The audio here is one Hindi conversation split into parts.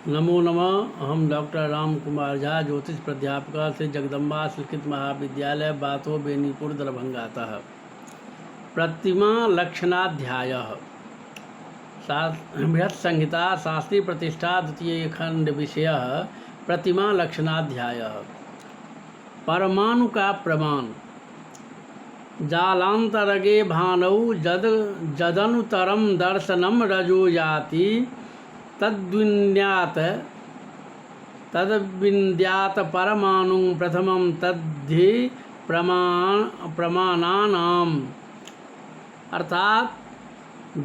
नमो नमः। हम डॉक्टर राम कुमार झा, ज्योतिष प्राध्यापक श्री जगदम्बा संस्कृत महाविद्यालय, बातो बेनीपुर, दरभंगातः। प्रतिमा लक्षणाध्यायः। बृहत् संहिता शास्त्री प्रतिष्ठा द्वितीय खंड विषयः प्रतिमा लक्षणाध्यायः। परमाणु का प्रमाण। जालांतरगे भानौ जदनुतरम दर्शनम रजो याति तद्विन्द्यात परमाणु प्रथमं तद्धि प्रमाणानाम। अर्थात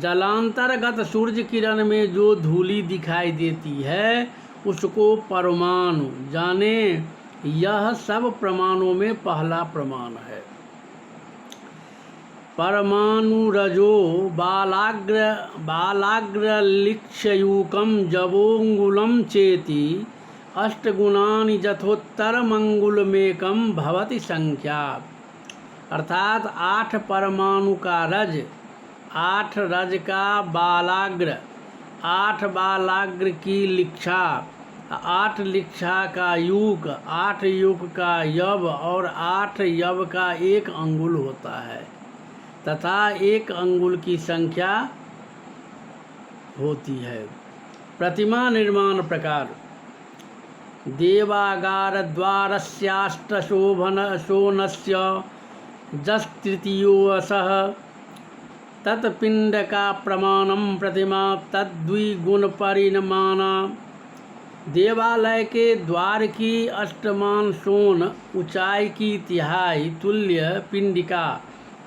जलांतर्गत सूर्य किरण में जो धूलि दिखाई देती है उसको परमाणु जाने। यह सब प्रमाणों में पहला प्रमाण है। परमाणुरजो बालाग्रलिक्षयूकं जवोंगुलं चेति अष्टगुणानि यथोत्तरमंगुलमेकं भवति संख्या। अर्थात 8 परमाणु का रज, 8 रज का बालाग्र, 8 बालाग्र की लिक्षा, 8 लिक्षा का युग, 8 युग का यव और 8 यव का 1 अंगुल होता है तथा 1 अंगुल की संख्या होती है। प्रतिमा निर्माण प्रकार। देवागार द्वारस्याष्टशोभनस्य जस्तृतीयोऽसः तत्पिंडका प्रमाणम प्रतिमा तद्विगुणपरिमाणा। देवालय के द्वार की अष्टमान सोन ऊंचाई की तिहाई तुल्य पिंडिका,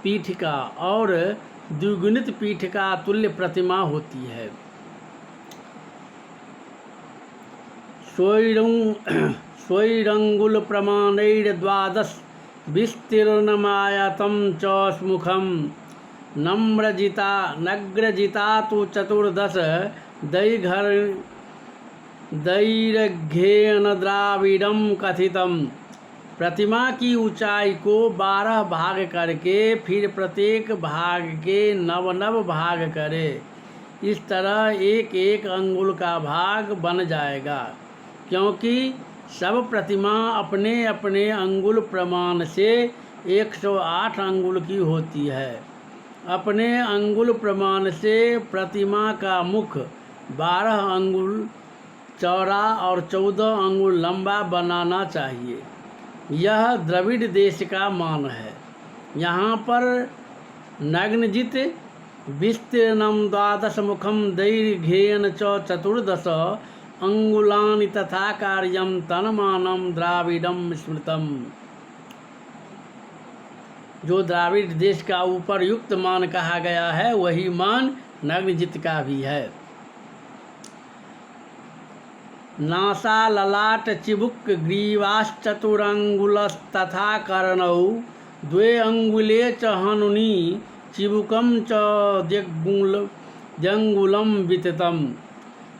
पीठिका और द्विगुणित पीठिका तुल्य प्रतिमा होती है। स्वैरंगुल प्रमाणैर्द्वादश विस्तीर्णमायतं च मुखं नग्रजिता तु 14 दैर्घ्येन द्राविडं कथितम्। प्रतिमा की ऊंचाई को 12 भाग करके फिर प्रत्येक भाग के 9 भाग करे। इस तरह 1 अंगुल का भाग बन जाएगा, क्योंकि सब प्रतिमा अपने अपने अंगुल प्रमाण से 108 अंगुल की होती है। अपने अंगुल प्रमाण से प्रतिमा का मुख 12 अंगुल चौड़ा और 14 अंगुल लंबा बनाना चाहिए। यह द्रविड़ देश का मान है। यहाँ पर नग्नजित विस्तीर्णम 12 मुखम दैर्घ्येन च 14 अंगुलानि तथा कार्यम तन्मानम द्राविडम स्मृतम। जो द्राविड़ देश का उपरयुक्त मान कहा गया है वही मान नग्नजित का भी है। नासा ललाट चिबुक ग्रीवाश्चतुरंगुलस्तथा कर्णौ 2 अंगुले च हनुनि चिबुकम च द्यंगुलम विततम।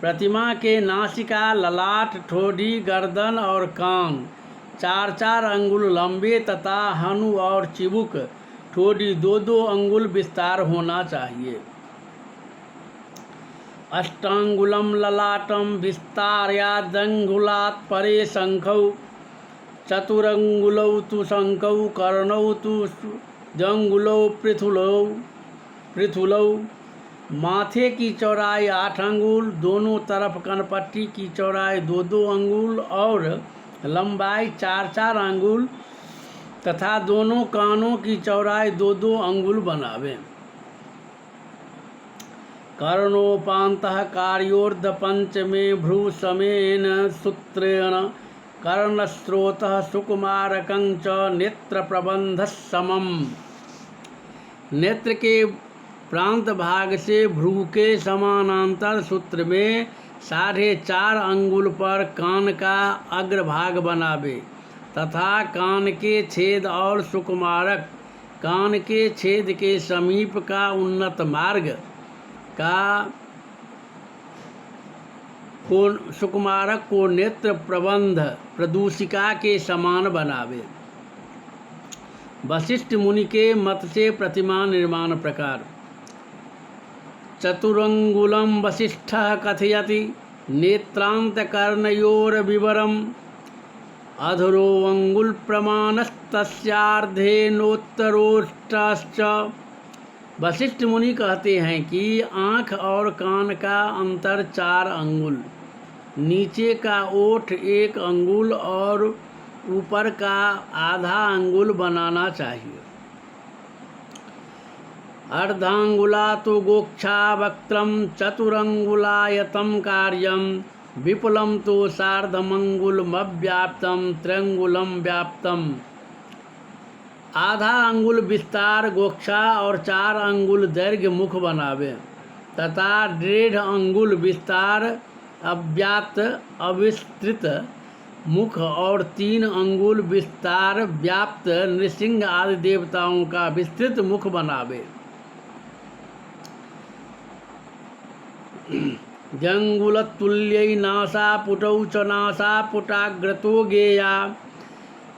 प्रतिमा के नासिका, ललाट, ठोड़ी, गर्दन और कान 4-4 अंगुल लंबे तथा हनु और चिबुक, ठोड़ी 2-2 अंगुल विस्तार होना चाहिए। अष्टांगुलम ललाटम विस्तार्यादंगुलात् परे शंखौ चतुरंगुलौ तु शंखौ कर्णौ तु द्यंगुलौ पृथुलौ। माथे की चौड़ाई 8 अंगुल, दोनों तरफ कनपट्टी की चौड़ाई 2-2 अंगुल और लंबाई 4-4 अंगुल तथा दोनों कानों की चौड़ाई 2-2 अंगुल बनावें। कर्णोपान्तः कार्योर्ध पंचमे भ्रू समेन सूत्रेण कर्णस्रोतः सुकुमारकं च नेत्र प्रबंध समम। नेत्र के प्रांत भाग से भ्रू के समानांतर सूत्र में 4.5 अंगुल पर कान का अग्रभाग बनावे तथा कान के छेद और सुकुमारक, कान के छेद के समीप का उन्नत मार्ग का सुकुमारक को नेत्र प्रबंध प्रदूषिका के समान बनावे। वशिष्ठ मुनि के मत से प्रतिमा निर्माण प्रकार। चतुरंगुलम वशिष्ठः कथयति नेत्रांतकर्णयोर्विवरम् अधरोऽङ्गुलप्रमाणस्तस्यार्धेनोत्तरोष्टाश्च। वशिष्ठ मुनि कहते हैं कि आँख और कान का अंतर 4 अंगुल, नीचे का ओठ 1 अंगुल और ऊपर का आधा अंगुल बनाना चाहिए। अर्धांगुला तो गोक्षा वक्त्रम चतुरंगुलायतम कार्यम विपुलम तो सार्धमंगुलमव्याप्तम त्र्यंगुलम व्याप्तम। आधा अंगुल विस्तार गोक्षा और 4 अंगुल दैर्घ्य मुख बनावे तथा 1.5 अंगुल विस्तार अव्याप्त अविस्तृत मुख और 3 अंगुल विस्तार व्याप्त नृसिंह आदि देवताओं का विस्तृत मुख बनावे। जंगुलतुल्यै नासापुटौ च नासापुटाग्रतो गेया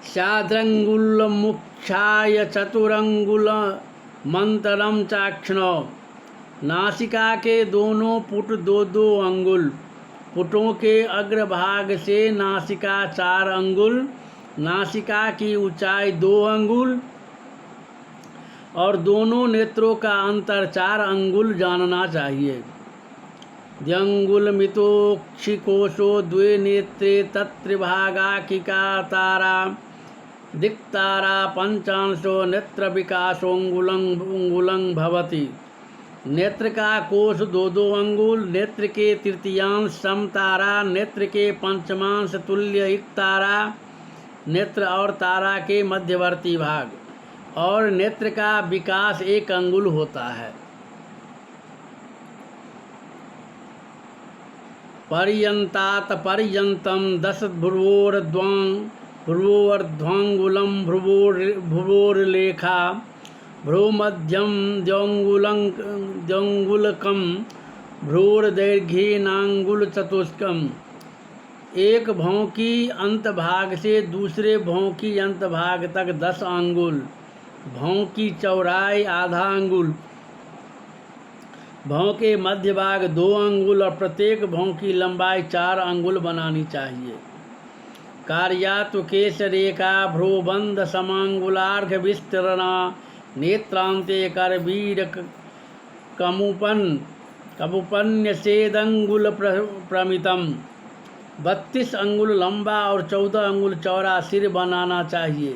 सार्धंगुलमुख्याय चतुरंगुलमंतरम चाक्षण। नासिका के दोनों पुट 2-2 अंगुल, पुटों के अग्रभाग से नासिका 4 अंगुल, नासिका की ऊंचाई 2 अंगुल और दोनों नेत्रों का अंतर 4 अंगुल जानना चाहिए। द्यंगुलमितोक्षिकोशो 2 नेत्रे तत्त्रिभागाकिका तारा दिक्तारा पंचांशो नेत्र विकासोंगुलं भवति। नेत्र का कोश 2-2 अंगुल, नेत्र के तृतीयांश समतारा, नेत्र के पंचमांश तुल्य इक्तारा, नेत्र और तारा के मध्यवर्ती भाग, और नेत्र का विकास 1 अंगुल होता है। पर्यंतात पर्यंतम 10 भ्रुवोर्ध्वांगुलम भ्रुवोर्लेखा भ्रूमध्यम द्यंगुलकम भ्रूर्दैर्घ्येनांगुलचतुष्कम। एक भौं की अंतभाग से दूसरे भौं की अंतभाग तक 10 अंगुल, भौं की चौड़ाई आधा अंगुल, भौं के मध्य भाग 2 अंगुल और प्रत्येक भौं की लंबाई 4 अंगुल बनानी चाहिए। कार्यात्व केश रेखा भ्रूबंध समांगुलार्घ विस्तरणा नेत्रांते करवीर कमुपन्यसेदंगुल प्रमितम। 32 अंगुल लंबा और 14 अंगुल चौड़ा सिर बनाना चाहिए।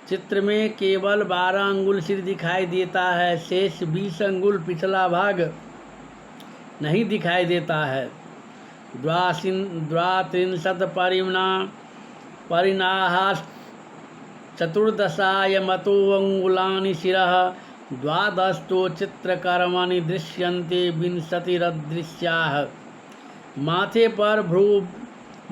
चित्र में केवल 12 अंगुल सिर दिखाई देता है, शेष 20 अंगुल पिछला भाग नहीं दिखाई देता है। द्वात्रिंशत् परिणाः चतुर्दशाय मतो अंगुलानि शिरः 12 चित्रकर्मणि दृश्यन्ते 20 माथे पर भ्रू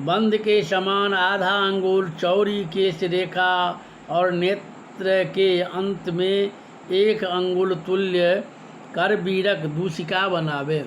बंद के समान आधा अंगुल चौड़ी केश रेखा और नेत्र के अंत में 1 अंगुल तुल्य करवीरक दूषिका बनावे।